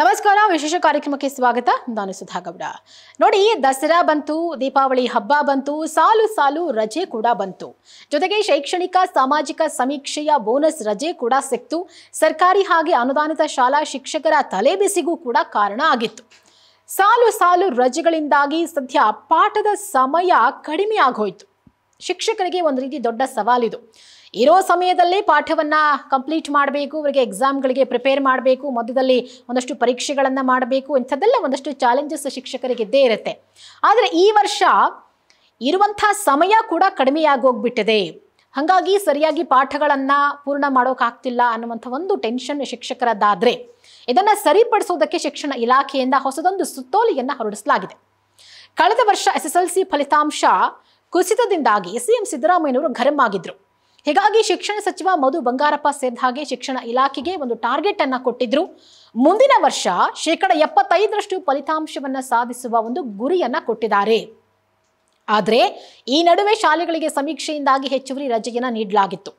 ನಮಸ್ಕಾರ, ವಿಶೇಷ ಕಾರ್ಯಕ್ರಮಕ್ಕೆ ಸ್ವಾಗತ. ನಾನು ಸುಧಾ ಗೌಡ. ನೋಡಿ, ದಸರಾ ಬಂತು, ದೀಪಾವಳಿ ಹಬ್ಬ ಬಂತು, ಸಾಲು ಸಾಲು ರಜೆ ಕೂಡ ಬಂತು. ಜೊತೆಗೆ ಶೈಕ್ಷಣಿಕ ಸಾಮಾಜಿಕ ಸಮೀಕ್ಷೆಯ ಬೋನಸ್ ರಜೆ ಕೂಡ ಸಿಕ್ತು. ಸರ್ಕಾರಿ ಹಾಗೆ ಅನುದಾನಿತ ಶಾಲಾ ಶಿಕ್ಷಕರ ತಲೆಬಿಸಿಗೂ ಕೂಡ ಕಾರಣ ಆಗಿತ್ತು. ಸಾಲು ಸಾಲು ರಜೆಗಳಿಂದಾಗಿ ಸದ್ಯ ಪಾಠದ ಸಮಯ ಕಡಿಮೆ ಆಗೋಯ್ತು. ಶಿಕ್ಷಕರಿಗೆ ಒಂದು ರೀತಿ ದೊಡ್ಡ ಸವಾಲಿದು. ಇರೋ ಸಮಯದಲ್ಲೇ ಪಾಠವನ್ನು ಕಂಪ್ಲೀಟ್ ಮಾಡಬೇಕು, ಅವರಿಗೆ ಎಕ್ಸಾಮ್ಗಳಿಗೆ ಪ್ರಿಪೇರ್ ಮಾಡಬೇಕು, ಮಧ್ಯದಲ್ಲಿ ಒಂದಷ್ಟು ಪರೀಕ್ಷೆಗಳನ್ನು ಮಾಡಬೇಕು, ಇಂಥದ್ದೆಲ್ಲ ಒಂದಷ್ಟು ಚಾಲೆಂಜಸ್ ಶಿಕ್ಷಕರಿಗೆ ಇದ್ದೇ ಇರುತ್ತೆ. ಆದರೆ ಈ ವರ್ಷ ಇರುವಂಥ ಸಮಯ ಕೂಡ ಕಡಿಮೆಯಾಗೋಗ್ಬಿಟ್ಟಿದೆ. ಹಾಗಾಗಿ ಸರಿಯಾಗಿ ಪಾಠಗಳನ್ನು ಪೂರ್ಣ ಮಾಡೋಕ್ಕಾಗ್ತಿಲ್ಲ ಅನ್ನುವಂಥ ಒಂದು ಟೆನ್ಷನ್ ಶಿಕ್ಷಕರದ್ದಾದರೆ ಇದನ್ನು ಸರಿಪಡಿಸೋದಕ್ಕೆ ಶಿಕ್ಷಣ ಇಲಾಖೆಯಿಂದ ಹೊಸದೊಂದು ಸುತ್ತೋಲೆಯನ್ನು ಹೊರಡಿಸಲಾಗಿದೆ. ಕಳೆದ ವರ್ಷ SSLC ಫಲಿತಾಂಶ ಕುಸಿತದಿಂದಾಗಿ CM ಸಿದ್ದರಾಮಯ್ಯನವರು ಗರಂ ಆಗಿದ್ರು. ಹೀಗಾಗಿ ಶಿಕ್ಷಣ ಸಚಿವ ಮಧು ಬಂಗಾರಪ್ಪ ಸೇರಿದ ಹಾಗೆ ಶಿಕ್ಷಣ ಇಲಾಖೆಗೆ ಒಂದು ಟಾರ್ಗೆಟ್ ಅನ್ನ ಕೊಟ್ಟಿದ್ರು. ಮುಂದಿನ ವರ್ಷ 75% ಫಲಿತಾಂಶವನ್ನ ಸಾಧಿಸುವ ಒಂದು ಗುರಿಯನ್ನ ಕೊಟ್ಟಿದ್ದಾರೆ. ಆದರೆ ಈ ನಡುವೆ ಶಾಲೆಗಳಿಗೆ ಸಮೀಕ್ಷೆಯಿಂದಾಗಿ ಹೆಚ್ಚುವರಿ ರಜೆಯನ್ನ ನೀಡಲಾಗಿತ್ತು.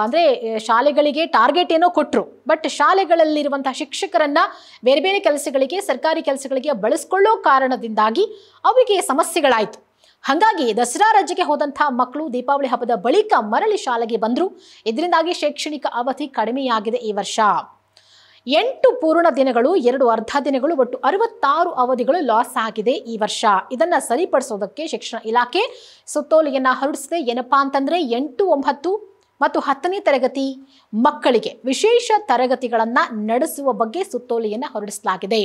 ಅಂದ್ರೆ ಶಾಲೆಗಳಿಗೆ ಟಾರ್ಗೆಟ್ ಏನೋ ಕೊಟ್ಟರು, ಬಟ್ ಶಾಲೆಗಳಲ್ಲಿರುವಂತಹ ಶಿಕ್ಷಕರನ್ನ ಬೇರೆ ಬೇರೆ ಕೆಲಸಗಳಿಗೆ, ಸರ್ಕಾರಿ ಕೆಲಸಗಳಿಗೆ ಬಳಸ್ಕೊಳ್ಳೋ ಕಾರಣದಿಂದಾಗಿ ಅವರಿಗೆ ಸಮಸ್ಯೆಗಳಾಯಿತು. ಹಾಗಾಗಿ ದಸರಾ ರಜೆಗೆ ಹೋದಂಥ ಮಕ್ಕಳು ದೀಪಾವಳಿ ಹಬ್ಬದ ಬಳಿಕ ಮರಳಿ ಶಾಲೆಗೆ ಬಂದರು. ಇದರಿಂದಾಗಿ ಶೈಕ್ಷಣಿಕ ಅವಧಿ ಕಡಿಮೆಯಾಗಿದೆ. ಈ ವರ್ಷ 8 ಪೂರ್ಣ ದಿನಗಳು, 2 ಅರ್ಧ ದಿನಗಳು, ಒಟ್ಟು 66 ಅವಧಿಗಳು ಲಾಸ್ ಆಗಿದೆ ಈ ವರ್ಷ. ಇದನ್ನು ಸರಿಪಡಿಸೋದಕ್ಕೆ ಶಿಕ್ಷಣ ಇಲಾಖೆ ಸುತ್ತೋಲೆಯನ್ನು ಹೊರಡಿಸಿದೆ. ಏನಪ್ಪಾ ಅಂತಂದ್ರೆ 8, 9 ಮತ್ತು 10ನೇ ತರಗತಿ ಮಕ್ಕಳಿಗೆ ವಿಶೇಷ ತರಗತಿಗಳನ್ನು ನಡೆಸುವ ಬಗ್ಗೆ ಸುತ್ತೋಲೆಯನ್ನು ಹೊರಡಿಸಲಾಗಿದೆ.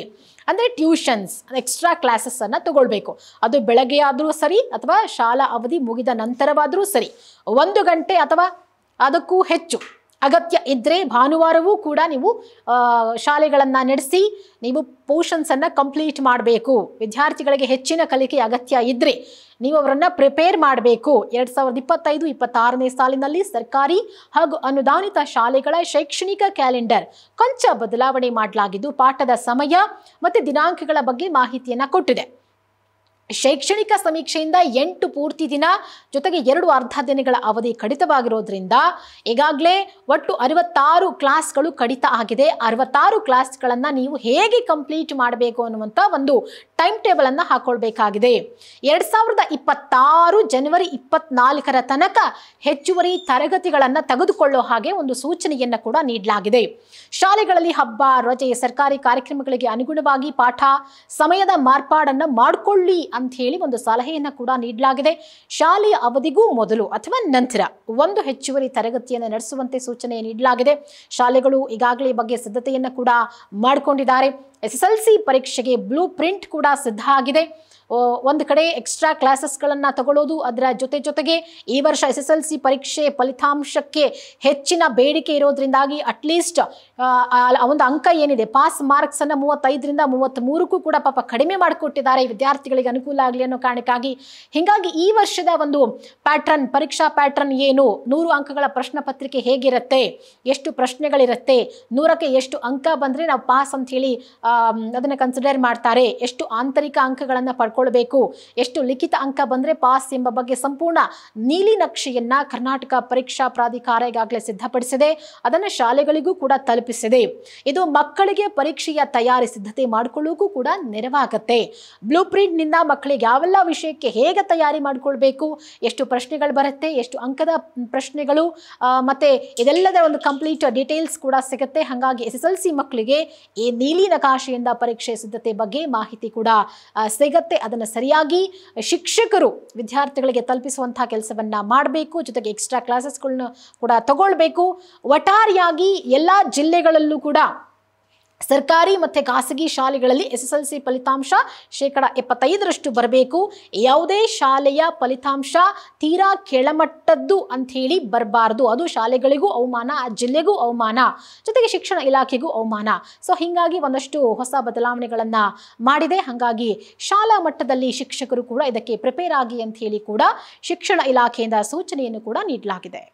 ಅಂದರೆ ಟ್ಯೂಷನ್ಸ್, ಎಕ್ಸ್ಟ್ರಾ ಕ್ಲಾಸಸ್ ಅನ್ನು ತಗೊಳ್ಬೇಕು. ಅದು ಬೆಳಗ್ಗೆ ಆದರೂ ಸರಿ ಅಥವಾ ಶಾಲಾ ಅವಧಿ ಮುಗಿದ ನಂತರವಾದರೂ ಸರಿ, 1 ಗಂಟೆ ಅಥವಾ ಅದಕ್ಕೂ ಹೆಚ್ಚು ಅಗತ್ಯ ಇದ್ದರೆ ಭಾನುವಾರವೂ ಕೂಡ ನೀವು ಶಾಲೆಗಳನ್ನು ನಡೆಸಿ ನೀವು ಪೋರ್ಷನ್ಸನ್ನು ಕಂಪ್ಲೀಟ್ ಮಾಡಬೇಕು. ವಿದ್ಯಾರ್ಥಿಗಳಿಗೆ ಹೆಚ್ಚಿನ ಕಲಿಕೆ ಅಗತ್ಯ ಇದ್ದರೆ ನೀವು ಅವರನ್ನು ಪ್ರಿಪೇರ್ ಮಾಡಬೇಕು. 2025-26ನೇ ಸಾಲಿನಲ್ಲಿ ಸರ್ಕಾರಿ ಹಾಗೂ ಅನುದಾನಿತ ಶಾಲೆಗಳ ಶೈಕ್ಷಣಿಕ ಕ್ಯಾಲೆಂಡರ್ ಕೊಂಚ ಬದಲಾವಣೆ ಮಾಡಲಾಗಿದ್ದು ಪಾಠದ ಸಮಯ ಮತ್ತು ದಿನಾಂಕಗಳ ಬಗ್ಗೆ ಮಾಹಿತಿಯನ್ನು ಕೊಟ್ಟಿದೆ. ಶೈಕ್ಷಣಿಕ ಸಮೀಕ್ಷೆಯಿಂದ 8 ಪೂರ್ತಿ ದಿನ ಜೊತೆಗೆ 2 ಅರ್ಧ ದಿನಗಳ ಅವಧಿ ಕಡಿತವಾಗಿರೋದ್ರಿಂದ ಈಗಾಗಲೇ ಒಟ್ಟು 66 ಕ್ಲಾಸ್ಗಳು ಕಡಿತ ಆಗಿದೆ. 66 ಕ್ಲಾಸ್ಗಳನ್ನು ನೀವು ಹೇಗೆ ಕಂಪ್ಲೀಟ್ ಮಾಡಬೇಕು ಅನ್ನುವಂಥ ಒಂದು ಟೈಮ್ ಟೇಬಲ್ ಅನ್ನು ಹಾಕೊಳ್ಬೇಕಾಗಿದೆ. 2026 ಜನವರಿ 24ರ ತನಕ ಹೆಚ್ಚುವರಿ ತರಗತಿಗಳನ್ನು ತೆಗೆದುಕೊಳ್ಳೋ ಹಾಗೆ ಒಂದು ಸೂಚನೆಯನ್ನು ಕೂಡ ನೀಡಲಾಗಿದೆ. ಶಾಲೆಗಳಲ್ಲಿ ಹಬ್ಬ, ರಜೆ, ಸರ್ಕಾರಿ ಕಾರ್ಯಕ್ರಮಗಳಿಗೆ ಅನುಗುಣವಾಗಿ ಪಾಠ ಸಮಯದ ಮಾರ್ಪಾಡನ್ನು ಮಾಡಿಕೊಳ್ಳಿ ಅಂತ ಹೇಳಿ ಒಂದು ಸಲಹೆಯನ್ನು ಕೂಡ ನೀಡಲಾಗಿದೆ. ಶಾಲೆಯ ಅವಧಿಗೂ ಮೊದಲು ಅಥವಾ ನಂತರ ಒಂದು ಹೆಚ್ಚುವರಿ ತರಗತಿಯನ್ನು ನಡೆಸುವಂತೆ ಸೂಚನೆ ನೀಡಲಾಗಿದೆ. ಶಾಲೆಗಳು ಈಗಾಗಲೇ ಬಗ್ಗೆ ಸಿದ್ಧತೆಯನ್ನು ಕೂಡ ಮಾಡಿಕೊಂಡಿದ್ದಾರೆ. SSLC ಪರೀಕ್ಷೆಗೆ ಬ್ಲೂ ಪ್ರಿಂಟ್ ಕೂಡ ಸಿದ್ಧ ಆಗಿದೆ. ಒಂದು ಕಡೆ ಎಕ್ಸ್ಟ್ರಾ ಕ್ಲಾಸಸ್ಗಳನ್ನು ತಗೊಳ್ಳೋದು, ಅದರ ಜೊತೆಗೆ ಈ ವರ್ಷ SSLC ಪರೀಕ್ಷೆ ಫಲಿತಾಂಶಕ್ಕೆ ಹೆಚ್ಚಿನ ಬೇಡಿಕೆ ಇರೋದ್ರಿಂದಾಗಿ ಅಟ್ಲೀಸ್ಟ್ ಒಂದು ಅಂಕ ಏನಿದೆ, ಪಾಸ್ ಮಾರ್ಕ್ಸ್ ಅನ್ನು 35ರಿಂದ 33ಕ್ಕೂ ಕೂಡ ಪಾಪ ಕಡಿಮೆ ಮಾಡಿಕೊಟ್ಟಿದ್ದಾರೆ ವಿದ್ಯಾರ್ಥಿಗಳಿಗೆ ಅನುಕೂಲ ಆಗಲಿ ಅನ್ನೋ ಕಾರಣಕ್ಕಾಗಿ. ಹೀಗಾಗಿ ಈ ವರ್ಷದ ಒಂದು ಪ್ಯಾಟ್ರನ್, ಪರೀಕ್ಷಾ ಪ್ಯಾಟ್ರನ್ ಏನು, 100 ಅಂಕಗಳ ಪ್ರಶ್ನೆ ಪತ್ರಿಕೆ ಹೇಗಿರುತ್ತೆ, ಎಷ್ಟು ಪ್ರಶ್ನೆಗಳಿರುತ್ತೆ, 100ಕ್ಕೆ ಎಷ್ಟು ಅಂಕ ಬಂದರೆ ನಾವು ಪಾಸ್ ಅಂತ ಹೇಳಿ ಅದನ್ನು ಕನ್ಸಿಡರ್ ಮಾಡ್ತಾರೆ, ಎಷ್ಟು ಆಂತರಿಕ ಅಂಕಗಳನ್ನು ಪಡ್ಕೊಳ್ಬೇಕು, ಎಷ್ಟು ಲಿಖಿತ ಅಂಕ ಬಂದರೆ ಪಾಸ್ ಎಂಬ ಬಗ್ಗೆ ಸಂಪೂರ್ಣ ನೀಲಿ ನಕ್ಷೆಯನ್ನ ಕರ್ನಾಟಕ ಪರೀಕ್ಷಾ ಪ್ರಾಧಿಕಾರ ಈಗಾಗಲೇ ಸಿದ್ಧಪಡಿಸಿದೆ. ಅದನ್ನು ಶಾಲೆಗಳಿಗೂ ಕೂಡ ತಲುಪಿಸಿದೆ. ಇದು ಮಕ್ಕಳಿಗೆ ಪರೀಕ್ಷೆಯ ತಯಾರಿ ಸಿದ್ಧತೆ ಮಾಡಿಕೊಳ್ಳೋಕ್ಕೂ ಕೂಡ ನೆರವಾಗುತ್ತೆ. ಬ್ಲೂ ಪ್ರಿಂಟ್ ನಿಂದ ಮಕ್ಕಳಿಗೆ ಯಾವೆಲ್ಲ ವಿಷಯಕ್ಕೆ ಹೇಗೆ ತಯಾರಿ ಮಾಡಿಕೊಳ್ಬೇಕು, ಎಷ್ಟು ಪ್ರಶ್ನೆಗಳು ಬರುತ್ತೆ, ಎಷ್ಟು ಅಂಕದ ಪ್ರಶ್ನೆಗಳು, ಮತ್ತೆ ಇದೆಲ್ಲದ ಒಂದು ಕಂಪ್ಲೀಟ್ ಡೀಟೇಲ್ಸ್ ಕೂಡ ಸಿಗುತ್ತೆ. ಹಾಗಾಗಿ SSLC ಮಕ್ಕಳಿಗೆ ಈ ನೀಲಿ ನಕಾಶೆಯಿಂದ ಪರೀಕ್ಷೆ ಸಿದ್ಧತೆ ಬಗ್ಗೆ ಮಾಹಿತಿ ಕೂಡ ಸಿಗತ್ತೆ. ಅದನ್ನು ಸರಿಯಾಗಿ ಶಿಕ್ಷಕರು ವಿದ್ಯಾರ್ಥಿಗಳಿಗೆ ತಲುಪಿಸುವಂತಹ ಕೆಲಸವನ್ನ ಮಾಡಬೇಕು. ಜೊತೆಗೆ ಎಕ್ಸ್ಟ್ರಾ ಕ್ಲಾಸಸ್ಗಳನ್ನ ಕೂಡ ತಗೊಳ್ಬೇಕು. ಒಟ್ಟಾರೆಯಾಗಿ ಎಲ್ಲ ಜಿಲ್ಲೆಗಳಲ್ಲೂ ಕೂಡ ಸರ್ಕಾರಿ ಮತ್ತು ಖಾಸಗಿ ಶಾಲೆಗಳಲ್ಲಿ SSLC ಫಲಿತಾಂಶ 75% ಬರಬೇಕು. ಯಾವುದೇ ಶಾಲೆಯ ಫಲಿತಾಂಶ ತೀರಾ ಕೆಳಮಟ್ಟದ್ದು ಅಂಥೇಳಿ ಬರಬಾರ್ದು. ಅದು ಶಾಲೆಗಳಿಗೂ ಅವಮಾನ, ಆ ಜಿಲ್ಲೆಗೂ ಅವಮಾನ, ಜೊತೆಗೆ ಶಿಕ್ಷಣ ಇಲಾಖೆಗೂ ಅವಮಾನ. ಸೊ ಹೀಗಾಗಿ ಒಂದಷ್ಟು ಹೊಸ ಬದಲಾವಣೆಗಳನ್ನು ಮಾಡಿದೆ. ಹಾಗಾಗಿ ಶಾಲಾ ಮಟ್ಟದಲ್ಲಿ ಶಿಕ್ಷಕರು ಕೂಡ ಇದಕ್ಕೆ ಪ್ರಿಪೇರ್ ಆಗಿ ಅಂತ ಹೇಳಿ ಕೂಡ ಶಿಕ್ಷಣ ಇಲಾಖೆಯಿಂದ ಸೂಚನೆಯನ್ನು ಕೂಡ ನೀಡಲಾಗಿದೆ.